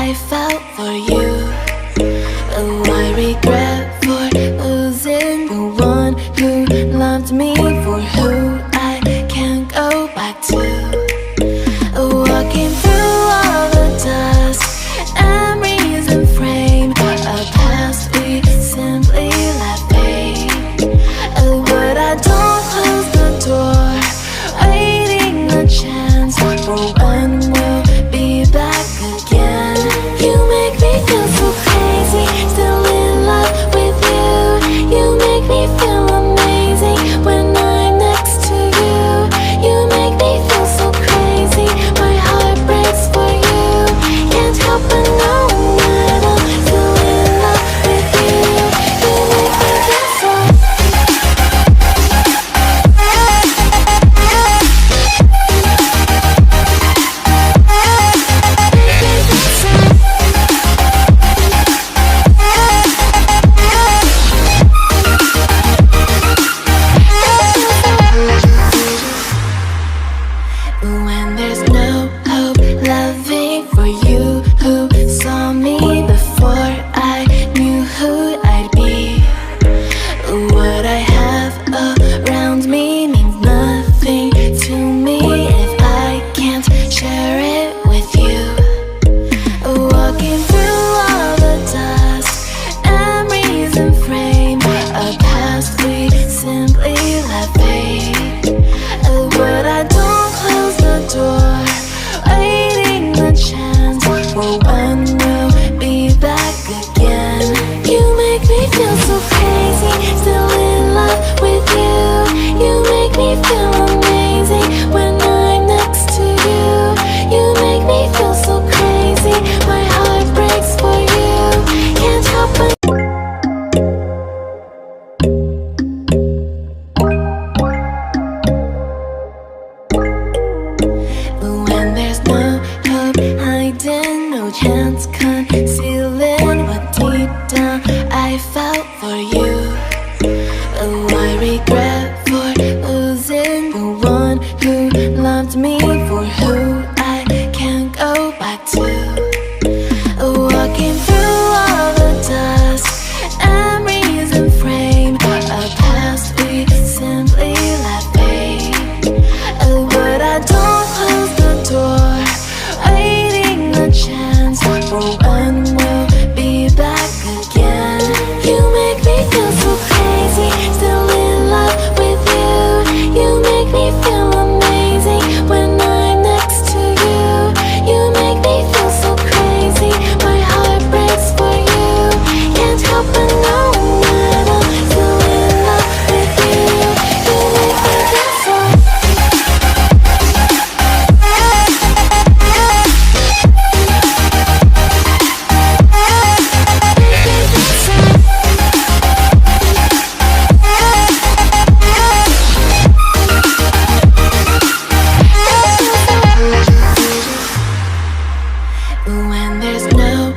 I felt for you. Oh, I regret for losing the one who loved me, for who I can't go back to. Walking through all the dust, memories and frame, a past we simply let fade. Oh, but I don't close the door, waiting a chance for when we'll be back again. You make me feel so crazy, still in love with you. You make me feel amazing when I'm next to you. You make me feel so crazy, my heart breaks for you. Can't help but know that I'm still in love with you. You make me feel so. When there's no hope, loving for you who saw me before I knew who I'd be. What I have around me means nothing to me if I can't share it with you. Walking through all the dust, memories and frame, a past we simply let fade. But I don't close the door, waiting the chance for when we'll be back again. You make me feel so crazy, still in love with you. You make me feel amazing when I'm next to you. You make me feel so crazy, my heart breaks for you. Can't help but when there's no hope hiding, no chance concealing what deep down I felt for you. Oh, I regret for losing the one who loved me, for who I can't go back to. Walking through all the dust, memories and frame, a past we simply let fade. But I don't close the door, waiting a chance for when we'll be back again. You make me feel so crazy, still in love with you. You make me feel amazing when I'm next to you. You make me feel so crazy, my heart breaks for you. Can't help but know that I'm still in love with you. You make me feel so. When there's no